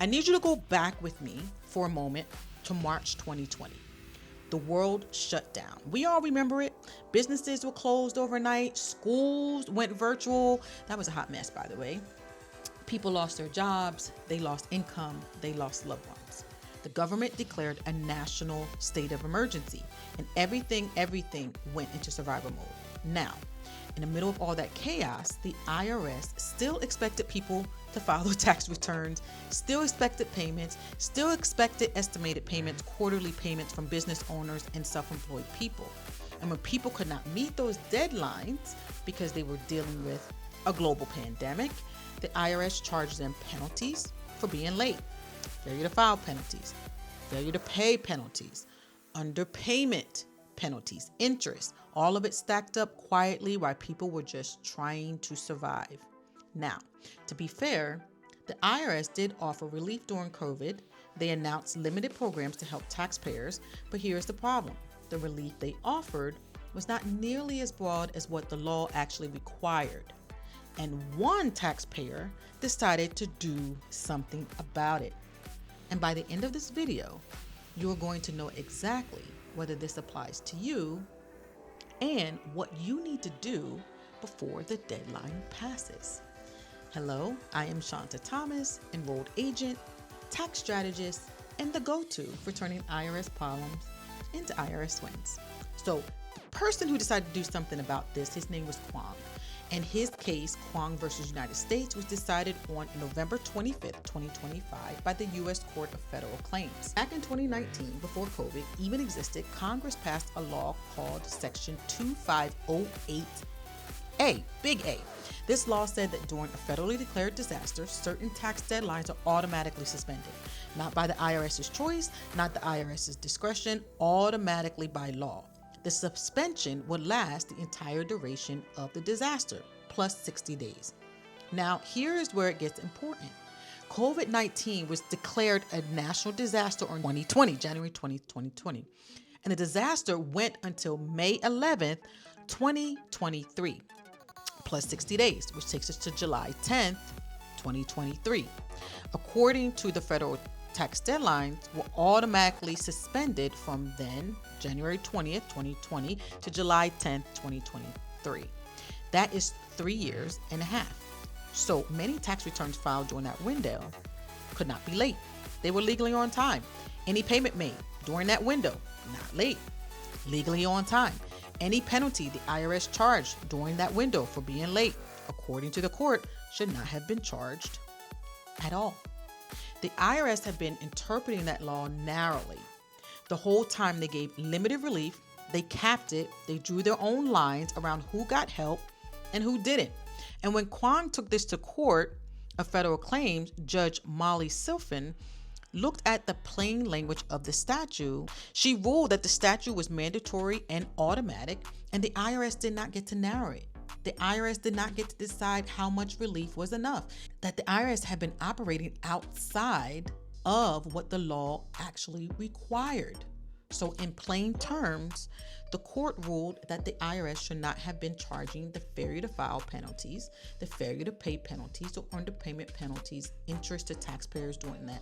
I need you to go back with me for a moment to March 2020. The world shut down. We all remember it. Businesses were closed overnight. Schools went virtual. That was a hot mess, by the way. People lost their jobs. They lost income. They lost loved ones. The government declared a national state of emergency, and everything went into survival mode. Now, in the middle of all that chaos, the IRS still expected people to file their tax returns, still expected payments, still expected estimated payments, quarterly payments from business owners and self-employed people. And when people could not meet those deadlines because they were dealing with a global pandemic, the IRS charged them penalties for being late, failure to file penalties, failure to pay penalties, underpayment penalties, interest, all of it stacked up quietly while people were just trying to survive. Now, to be fair, the IRS did offer relief during COVID. They announced limited programs to help taxpayers, but here's the problem. The relief they offered was not nearly as broad as what the law actually required. And one taxpayer decided to do something about it. And by the end of this video, you're going to know exactly whether this applies to you and what you need to do before the deadline passes. Hello, I am Shanta Thomas, enrolled agent, tax strategist, and the go-to for turning IRS problems into IRS wins. So the person who decided to do something about this, his name was Kwong. And his case, Kwong versus United States, was decided on November 25th, 2025 by the U.S. Court of Federal Claims. Back in 2019, before COVID even existed, Congress passed a law called Section 2508A, big A. This law said that during a federally declared disaster, certain tax deadlines are automatically suspended. Not by the IRS's choice, not the IRS's discretion, automatically by law. The suspension would last the entire duration of the disaster, plus 60 days. Now, here's where it gets important. COVID-19 was declared a national disaster on January 20, 2020. And the disaster went until May 11th, 2023, plus 60 days, which takes us to July 10th, 2023. According to the federal tax deadlines were automatically suspended from then, January 20th, 2020 to July 10th, 2023. That is 3 years and a half. So many tax returns filed during that window could not be late. They were legally on time. Any payment made during that window, not late, legally on time. Any penalty the IRS charged during that window for being late, according to the court, should not have been charged at all. The IRS have been interpreting that law narrowly. The whole time they gave limited relief, they capped it, they drew their own lines around who got help and who didn't. And when Kwong took this to court of federal claims, Judge Molly Silfen looked at the plain language of the statute. She ruled that the statute was mandatory and automatic, and the IRS did not get to narrow it. The IRS did not get to decide how much relief was enough, that the IRS had been operating outside of what the law actually required. So in plain terms, the court ruled that the IRS should not have been charging the failure to file penalties, the failure to pay penalties, or underpayment penalties, interest to taxpayers during that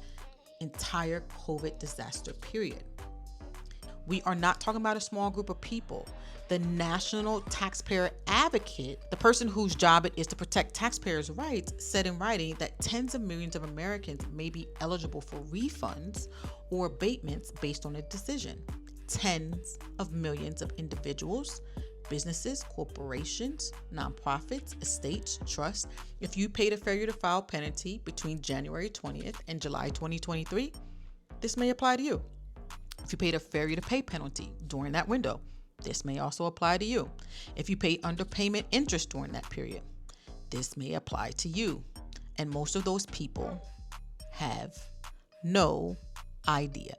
entire COVID disaster period. We are not talking about a small group of people. The National Taxpayer Advocate, the person whose job it is to protect taxpayers' rights, said in writing that tens of millions of Americans may be eligible for refunds or abatements based on a decision. Tens of millions of individuals, businesses, corporations, nonprofits, estates, trusts. If you paid a failure to file penalty between January 20th and July 2023, this may apply to you. If you paid a failure to pay penalty during that window, this may also apply to you. If you paid underpayment interest during that period, this may apply to you. And most of those people have no idea.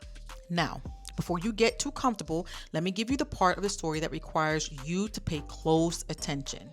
Now, before you get too comfortable, let me give you the part of the story that requires you to pay close attention.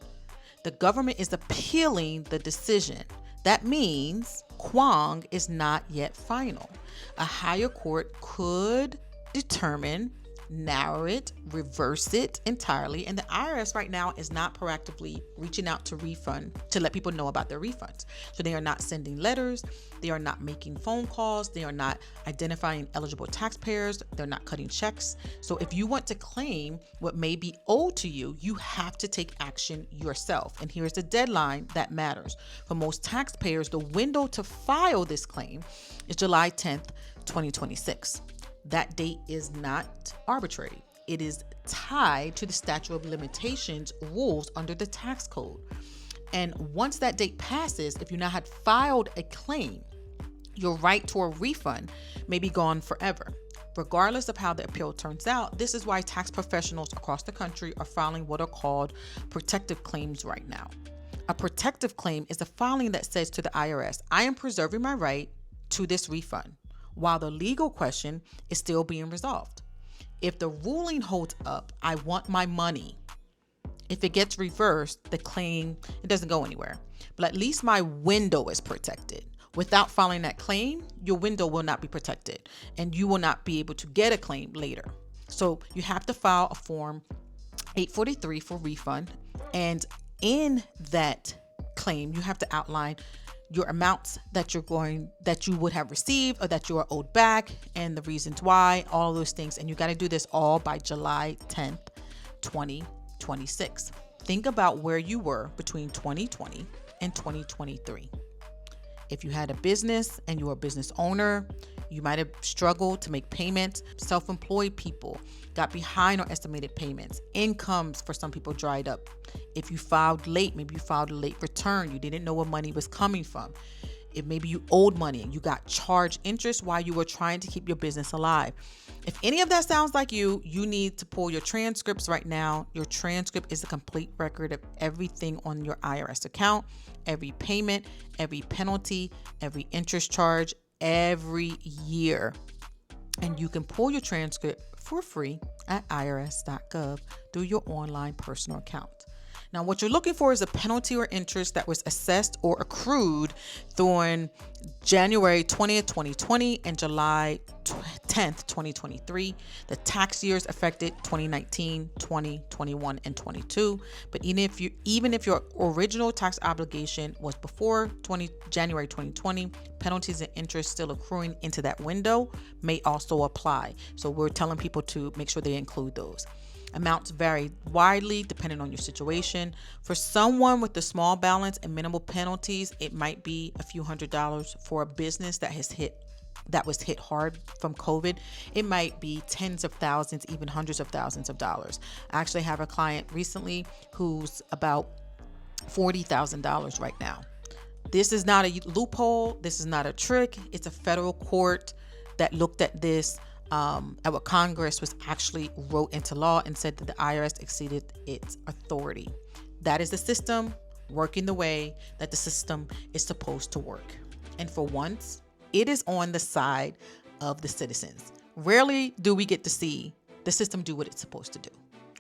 The government is appealing the decision. That means Kwong is not yet final. A higher court could determine narrow it, reverse it entirely. And the IRS right now is not proactively reaching out to refund to let people know about their refunds. So they are not sending letters, they are not making phone calls, they are not identifying eligible taxpayers, they're not cutting checks. So if you want to claim what may be owed to you, you have to take action yourself. And here's the deadline that matters. For most taxpayers, the window to file this claim is July 10th, 2026. That date is not arbitrary. It is tied to the statute of limitations rules under the tax code. And once that date passes, if you now had filed a claim, your right to a refund may be gone forever. Regardless of how the appeal turns out, this is why tax professionals across the country are filing what are called protective claims right now. A protective claim is a filing that says to the IRS, I am preserving my right to this refund, while the legal question is still being resolved. If the ruling holds up, I want my money. If it gets reversed, the claim, it doesn't go anywhere. But at least my window is protected. Without filing that claim, your window will not be protected and you will not be able to get a claim later. So you have to file a Form 843 for refund. And in that claim, you have to outline your amounts that you would have received or that you are owed back and the reasons why, all of those things. And you got to do this all by July 10th, 2026. Think about where you were between 2020 and 2023. If you had a business and you were a business owner, you might have struggled to make payments. Self-employed people got behind on estimated payments. Incomes for some people dried up. If you filed late, maybe you filed a late return. You didn't know where money was coming from. If maybe you owed money and you got charged interest while you were trying to keep your business alive. If any of that sounds like you need to pull your transcripts right now. Your transcript is a complete record of everything on your IRS account, every payment, every penalty, every interest charge, every year. And you can pull your transcript for free at irs.gov through your online personal account. Now, what you're looking for is a penalty or interest that was assessed or accrued during January 20th, 2020 and July 10th, 2023. The tax years affected 2019, 20, 21, and 22. But even if your original tax obligation was before January 2020, penalties and interest still accruing into that window may also apply. So we're telling people to make sure they include those. Amounts vary widely depending on your situation. For someone with a small balance and minimal penalties, it might be a few $100s. For a business that was hit hard from COVID, it might be tens of thousands, even hundreds of thousands of dollars. I actually have a client recently who's about $40,000 right now. This is not a loophole. This is not a trick. It's a federal court that looked at this at what Congress was actually wrote into law and said that the IRS exceeded its authority. That is the system working the way that the system is supposed to work. And for once, it is on the side of the citizens. Rarely do we get to see the system do what it's supposed to do.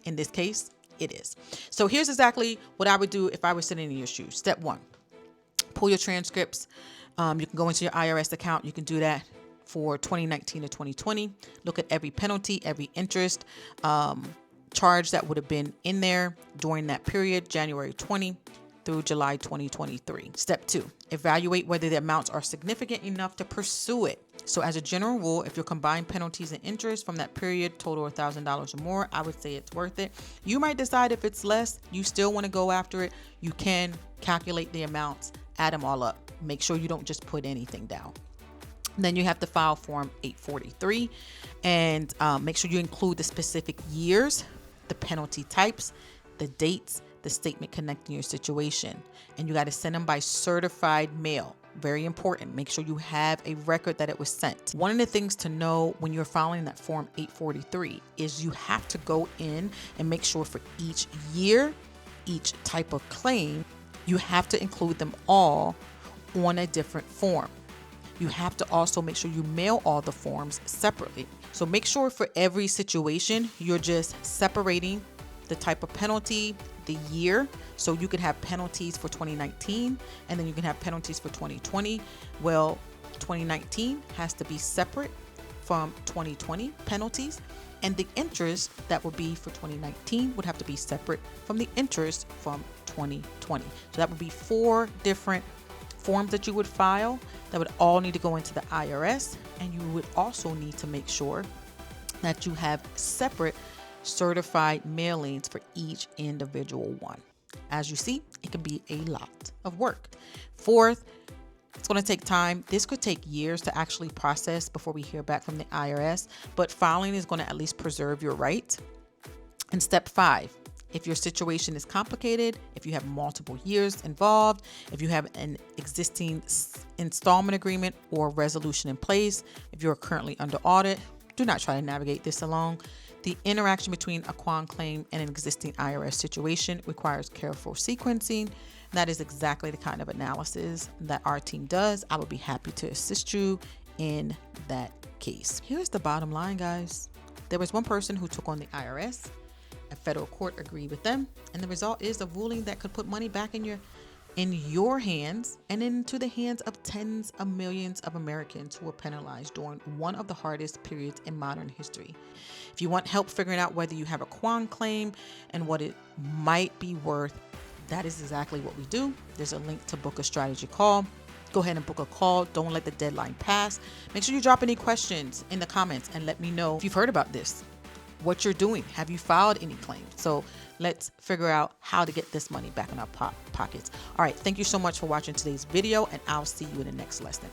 In this case, it is. So here's exactly what I would do if I was sitting in your shoes. Step 1, pull your transcripts. You can go into your IRS account. You can do that for 2019 to 2020. Look at every penalty, every interest charge that would have been in there during that period, January 20 through July 2023. Step 2, evaluate whether the amounts are significant enough to pursue it. So as a general rule, if your combined penalties and interest from that period total $1,000 or more, I would say it's worth it. You might decide if it's less, you still want to go after it. You can calculate the amounts, add them all up. Make sure you don't just put anything down. Then you have to file Form 843 and make sure you include the specific years, the penalty types, the dates, the statement connecting your situation. And you got to send them by certified mail. Very important. Make sure you have a record that it was sent. One of the things to know when you're filing that Form 843 is you have to go in and make sure for each year, each type of claim, you have to include them all on a different form. You have to also make sure you mail all the forms separately. So make sure for every situation, you're just separating the type of penalty, the year. So you could have penalties for 2019 and then you can have penalties for 2020. Well, 2019 has to be separate from 2020 penalties, and the interest that would be for 2019 would have to be separate from the interest from 2020. So that would be 4 different forms that you would file that would all need to go into the IRS, and you would also need to make sure that you have separate certified mailings for each individual one. As you see, it can be a lot of work. Fourth, it's going to take time. This could take years to actually process before we hear back from the IRS, but filing is going to at least preserve your rights. And step 5, if your situation is complicated, if you have multiple years involved, if you have an existing installment agreement or resolution in place, if you're currently under audit, do not try to navigate this alone. The interaction between a Kwong claim and an existing IRS situation requires careful sequencing. That is exactly the kind of analysis that our team does. I would be happy to assist you in that case. Here's the bottom line, guys. There was one person who took on the IRS. A federal court agreed with them, and the result is a ruling that could put money back in your hands and into the hands of tens of millions of Americans who were penalized during one of the hardest periods in modern history. If you want help figuring out whether you have a Kwong claim and what it might be worth, that is exactly what we do. There's a link to book a strategy call. Go ahead and book a call. Don't let the deadline pass. Make sure you drop any questions in the comments and let me know if you've heard about this, what you're doing. Have you filed any claims? So let's figure out how to get this money back in our pockets. All right. Thank you so much for watching today's video, and I'll see you in the next lesson.